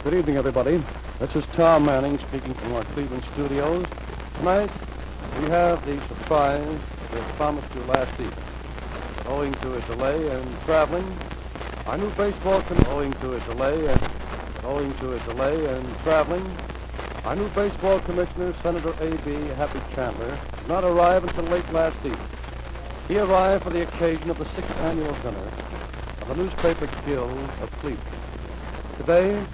Good evening, everybody. This is Tom Manning speaking from our Cleveland studios. Tonight, we have the surprise that promised you last evening. Owing to a delay in traveling, our new baseball our new baseball commissioner, Senator A.B. Happy Chandler, did not arrive until late last evening. He arrived for the occasion of the 6th annual dinner of the Newspaper Guild of Cleveland. Today,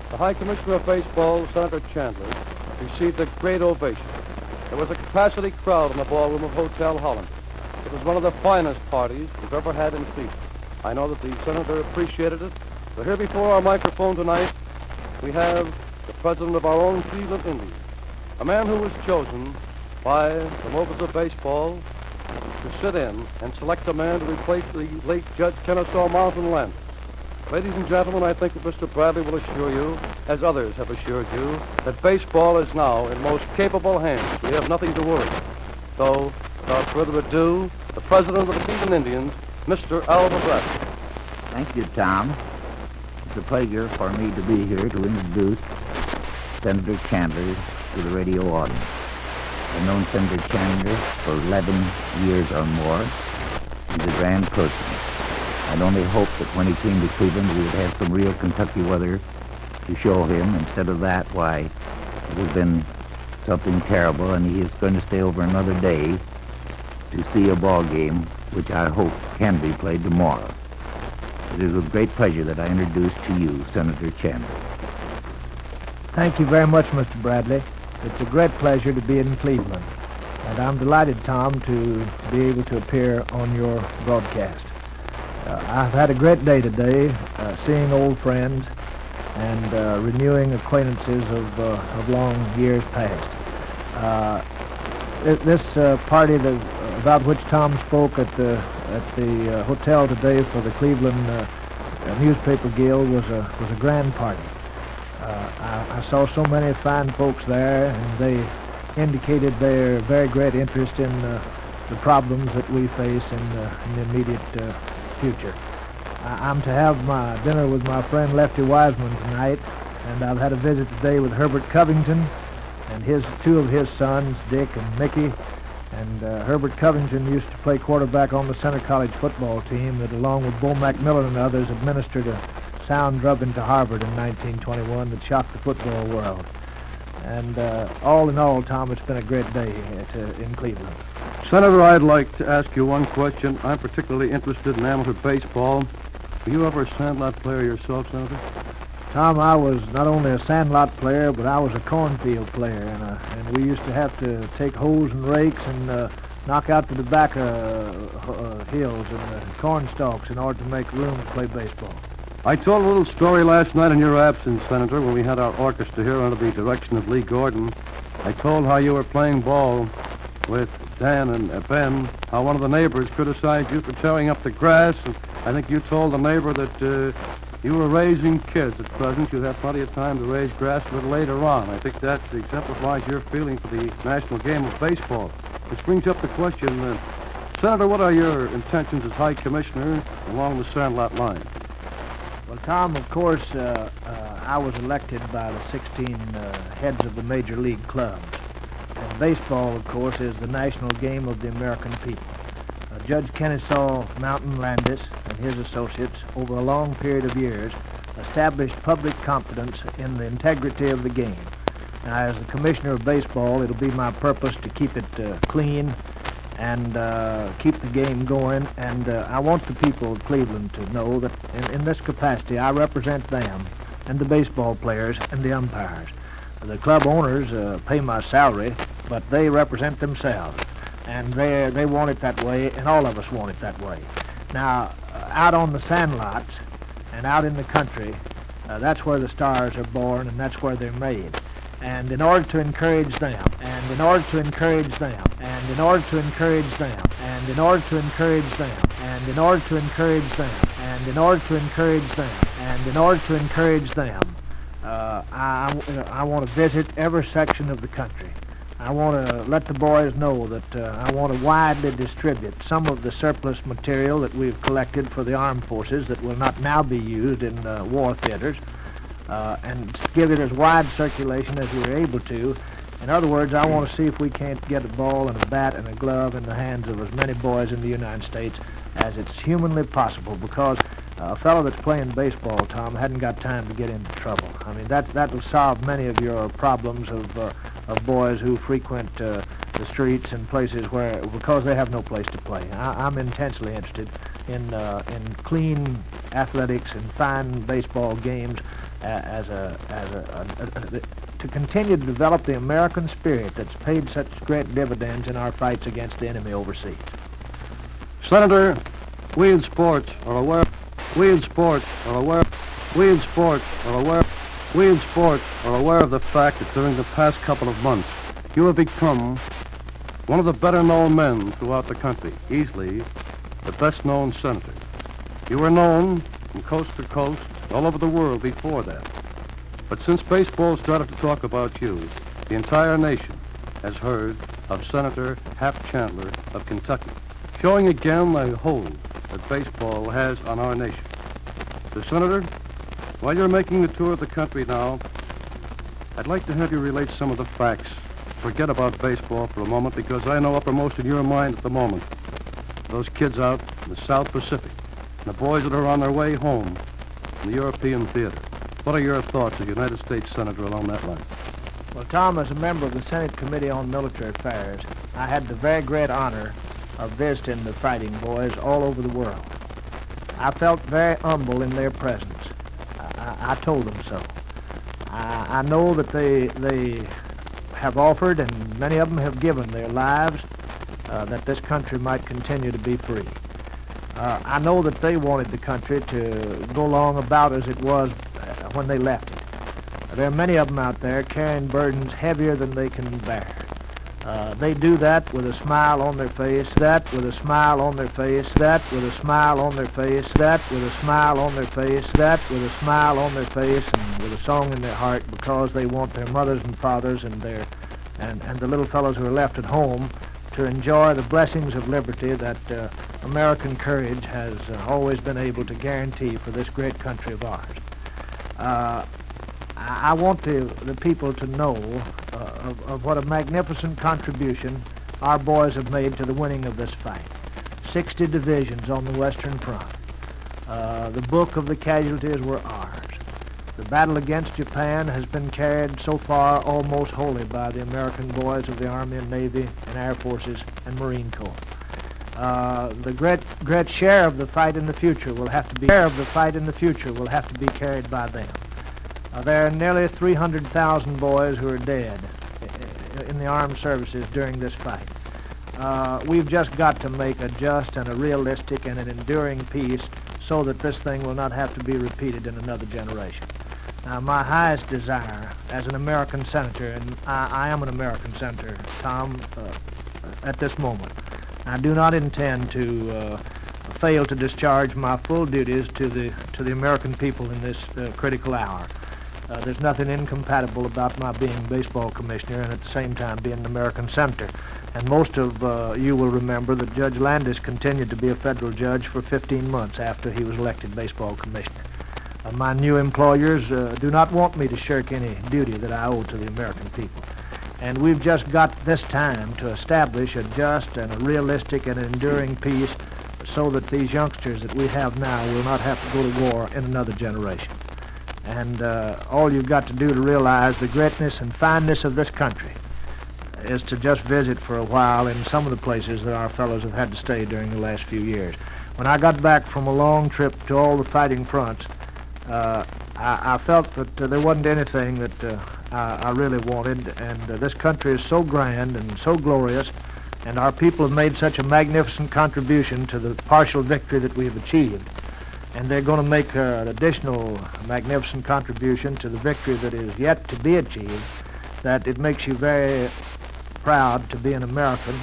the High Commissioner of Baseball, Senator Chandler, received a great ovation. There was a capacity crowd in the ballroom of Hotel Holland. It was one of the finest parties we've ever had in Cleveland. I know that the senator appreciated it. So here before our microphone tonight, we have the president of our own Cleveland Indians, a man who was chosen by the moguls of baseball to sit in and select a man to replace the late Judge Kennesaw Mountain Landis. Ladies and gentlemen, I think that Mr. Bradley will assure you, as others have assured you, that baseball is now in most capable hands. We have nothing to worry. So, without further ado, the president of the Cleveland Indians, Mr. Alva Bradley. Thank you, Tom. It's a pleasure for me to be here to introduce Senator Chandler to the radio audience. I've known Senator Chandler for 11 years or more. He's a grand person. I'd only hoped that when he came to Cleveland, we would have some real Kentucky weather to show him. Instead of that, why, it has been something terrible, and he is going to stay over another day to see a ball game, which I hope can be played tomorrow. It is with great pleasure that I introduce to you Senator Chandler. Thank you very much, Mr. Bradley. It's a great pleasure to be in Cleveland, and I'm delighted, Tom, to be able to appear on your broadcast. I've had a great day today, seeing old friends and renewing acquaintances of long years past. This party about which Tom spoke at the hotel today for the Cleveland Newspaper Guild was a grand party. I saw so many fine folks there, and they indicated their very great interest in the problems that we face in the immediate future. I'm to have my dinner with my friend Lefty Wiseman tonight, and I've had a visit today with Herbert Covington and two of his sons, Dick and Mickey. And Herbert Covington used to play quarterback on the Center College football team that, along with Bo McMillan and others, administered a sound drubbing to Harvard in 1921 that shocked the football world. And all in all, Tom, it's been a great day in Cleveland. Senator, I'd like to ask you one question. I'm particularly interested in amateur baseball. Were you ever a sandlot player yourself, Senator? Tom, I was not only a sandlot player, but I was a cornfield player, and we used to have to take hoes and rakes and knock out the tobacco hills and the corn stalks in order to make room to play baseball. I told a little story last night in your absence, Senator, when we had our orchestra here under the direction of Lee Gordon. I told how you were playing ball with Dan and Ben, how one of the neighbors criticized you for tearing up the grass, and I think you told the neighbor that you were raising kids at present. You'd have plenty of time to raise grass a little later on. I think that exemplifies your feeling for the national game of baseball. Which brings up the question, Senator, what are your intentions as High Commissioner along the sandlot line? Well, Tom, of course, I was elected by the 16 heads of the major league clubs. And baseball, of course, is the national game of the American people. Judge Kennesaw Mountain Landis and his associates, over a long period of years, established public confidence in the integrity of the game. Now, as the Commissioner of Baseball, it'll be my purpose to keep it clean and keep the game going. And I want the people of Cleveland to know that in this capacity, I represent them and the baseball players and the umpires. The club owners pay my salary, but they represent themselves. And they want it that way, and all of us want it that way. Now, out on the sandlots and out in the country, that's where the stars are born, and that's where they're made. And in order to encourage them, and in order to encourage them, and in order to encourage them, and in order to encourage them, and in order to encourage them, and in order to encourage them, and in order to encourage them, I want to visit every section of the country. I want to let the boys know that I want to widely distribute some of the surplus material that we've collected for the armed forces that will not now be used in war theaters. and give it as wide circulation as we're able to. In other words, I want to see if we can't get a ball and a bat and a glove in the hands of as many boys in the United States as it's humanly possible, because a fellow that's playing baseball, Tom, hadn't got time to get into trouble. I mean, that will solve many of your problems of boys who frequent the streets and places where, because they have no place to play. I'm intensely interested in clean athletics and fine baseball games to continue to develop the American spirit that's paid such great dividends in our fights against the enemy overseas. Senator, we in sports are aware of the fact that during the past couple of months, you have become one of the better-known men throughout the country, easily the best-known senator. You were known from coast to coast, all over the world before that. But since baseball started to talk about you, the entire nation has heard of Senator Hap Chandler of Kentucky, showing again the hold that baseball has on our nation. So, Senator, while you're making the tour of the country now, I'd like to have you relate some of the facts. Forget about baseball for a moment, because I know uppermost in your mind at the moment, those kids out in the South Pacific, and the boys that are on their way home in the European theater. What are your thoughts as United States Senator along that line? Well, Tom, as a member of the Senate Committee on Military Affairs, I had the very great honor of visiting the fighting boys all over the world. I felt very humble in their presence. I told them so. I know that they have offered, and many of them have given their lives, that this country might continue to be free. I know that they wanted the country to go along about as it was when they left it. There are many of them out there carrying burdens heavier than they can bear. They do that with a smile on their face, that with a smile on their face, that with a smile on their face, that with a smile on their face, that with a smile on their face, and with a song in their heart, because they want their mothers and fathers and the little fellows who are left at home to enjoy the blessings of liberty that American courage has always been able to guarantee for this great country of ours. I want the people to know of what a magnificent contribution our boys have made to the winning of this fight. 60 divisions on the Western Front. The book of the casualties were ours. The battle against Japan has been carried so far almost wholly by the American boys of the Army and Navy and Air Forces and Marine Corps. The great share of the fight in the future will have to be carried by them. There are nearly 300,000 boys who are dead in the armed services during this fight. We've just got to make a just and a realistic and an enduring peace so that this thing will not have to be repeated in another generation. Now, my highest desire as an American senator, and I am an American senator, Tom, at this moment, I do not intend to fail to discharge my full duties to the American people in this critical hour. There's nothing incompatible about my being baseball commissioner and at the same time being an American senator. And most of you will remember that Judge Landis continued to be a federal judge for 15 months after he was elected baseball commissioner. My new employers do not want me to shirk any duty that I owe to the American people. And we've just got this time to establish a just and a realistic and enduring peace so that these youngsters that we have now will not have to go to war in another generation. And all you've got to do to realize the greatness and fineness of this country is to just visit for a while in some of the places that our fellows have had to stay during the last few years. When I got back from a long trip to all the fighting fronts, I felt that there wasn't anything that I really wanted, and this country is so grand and so glorious, and our people have made such a magnificent contribution to the partial victory that we have achieved. And they're going to make an additional magnificent contribution to the victory that is yet to be achieved, that it makes you very proud to be an American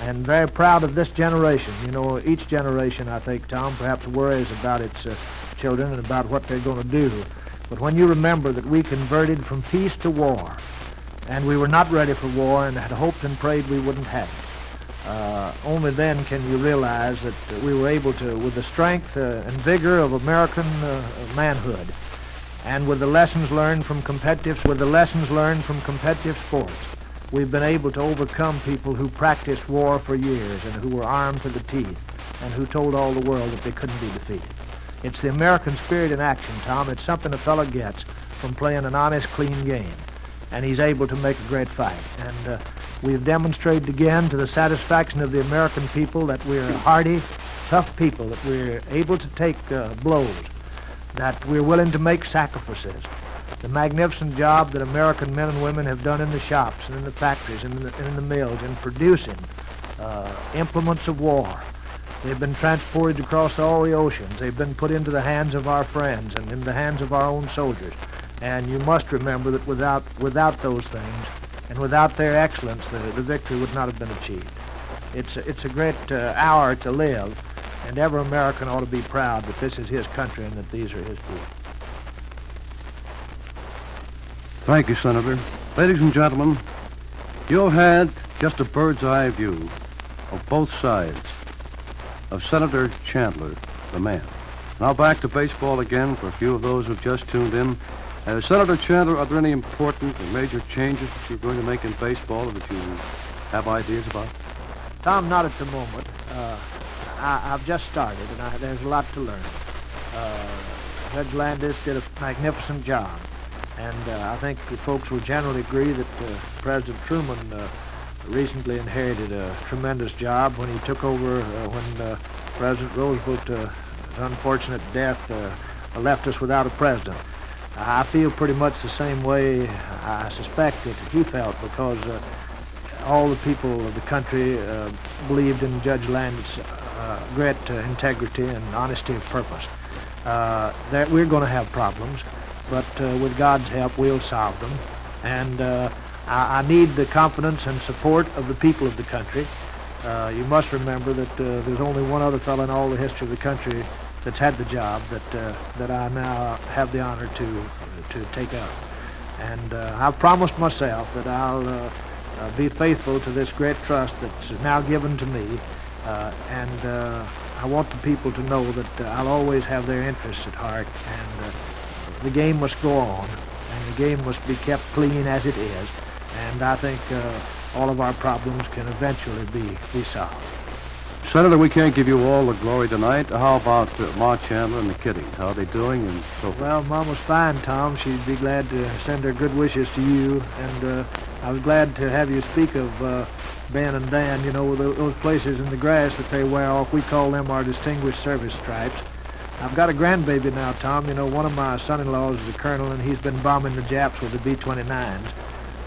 and very proud of this generation. You know, each generation, I think, Tom, perhaps worries about its children and about what they're going to do. But when you remember that we converted from peace to war, and we were not ready for war and had hoped and prayed we wouldn't have it, only then can you realize that we were able to, with the strength and vigor of American manhood, And with the lessons learned from competitive sports, we've been able to overcome people who practiced war for years and who were armed to the teeth and who told all the world that they couldn't be defeated. It's the American spirit in action, Tom. It's something a fellow gets from playing an honest, clean game. And he's able to make a great fight. And we've demonstrated again to the satisfaction of the American people that we're hardy, tough people, that we're able to take blows, that we're willing to make sacrifices. The magnificent job that American men and women have done in the shops and in the factories and in the mills in producing implements of war. They've been transported across all the oceans. They've been put into the hands of our friends and in the hands of our own soldiers. And you must remember that without those things and without their excellence, the victory would not have been achieved. It's a great hour to live, and every American ought to be proud that this is his country and that these are his people. Thank you, Senator. Ladies and gentlemen, you've had just a bird's eye view of both sides of Senator Chandler, the man. Now back to baseball again for a few of those who've just tuned in. Senator Chandler, are there any important or major changes that you're going to make in baseball or that you have ideas about? Tom, not at the moment. I've just started, and there's a lot to learn. Judge Landis did a magnificent job, and I think the folks will generally agree that President Truman recently inherited a tremendous job when he took over when President Roosevelt's unfortunate death left us without a president. I feel pretty much the same way I suspect that he felt, because all the people of the country believed in Judge Landis' great integrity and honesty of purpose. That we're going to have problems, but with God's help, we'll solve them. And I need the confidence and support of the people of the country. You must remember that there's only one other fellow in all the history of the country that's had the job that I now have the honor to take up. And I've promised myself that I'll be faithful to this great trust that's now given to me, and I want the people to know that I'll always have their interests at heart, and the game must go on, and the game must be kept clean as it is, and I think all of our problems can eventually be solved. Senator, we can't give you all the glory tonight. How about Ma Chandler and the kiddies? How are they doing and so forth? Well, Mama's fine, Tom. She'd be glad to send her good wishes to you, and I was glad to have you speak of Ben and Dan. You know, those places in the grass that they wear off, we call them our Distinguished Service Stripes. I've got a grandbaby now, Tom. You know, one of my son-in-laws is a colonel, and he's been bombing the Japs with the B-29s,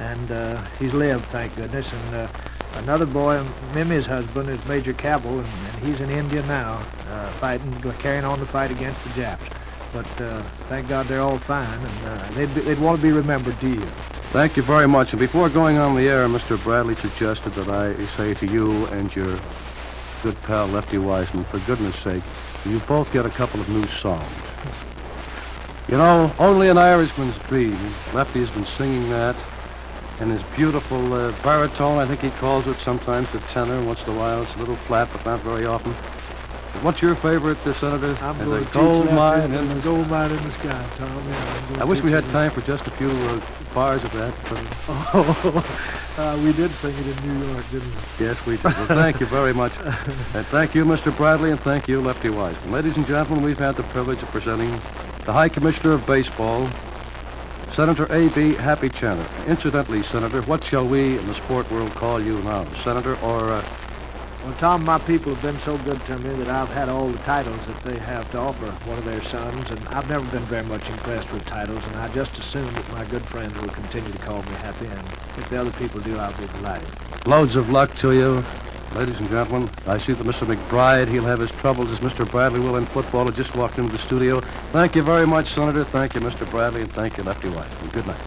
and he's lived, thank goodness. And another boy, Mimi's husband, is Major Cabell, and he's in India now, carrying on the fight against the Japs. But thank God they're all fine, and they'd want to be remembered to you. Thank you very much. And before going on the air, Mr. Bradley suggested that I say to you and your good pal, Lefty Wiseman, for goodness sake, you both get a couple of new songs. You know, Only an Irishman's Dream. Lefty has been singing that in his beautiful baritone, I think he calls it, sometimes the tenor. Once in a while it's a little flat, but not very often. What's your favorite, Senator? I'm As going a to gold mine in the gold mine in the sky, Tom. Yeah, I wish we had time for just a few bars of that. We did sing it in New York, didn't we? Yes, we did. Well, thank you very much. And thank you, Mr. Bradley, and thank you, Lefty Wiseman. Ladies and gentlemen, we've had the privilege of presenting the High Commissioner of Baseball, Senator A.B. Happy Chandler. Incidentally, Senator, what shall we in the sport world call you now? Senator or... Well, Tom, my people have been so good to me that I've had all the titles that they have to offer one of their sons, and I've never been very much impressed with titles, and I just assume that my good friends will continue to call me Happy, and if the other people do, I'll be delighted. Loads of luck to you. Ladies and gentlemen, I see that Mr. McBride, he'll have his troubles as Mr. Bradley will in football. He just walked into the studio. Thank you very much, Senator. Thank you, Mr. Bradley, and thank you, Lefty Wiseman. Good night.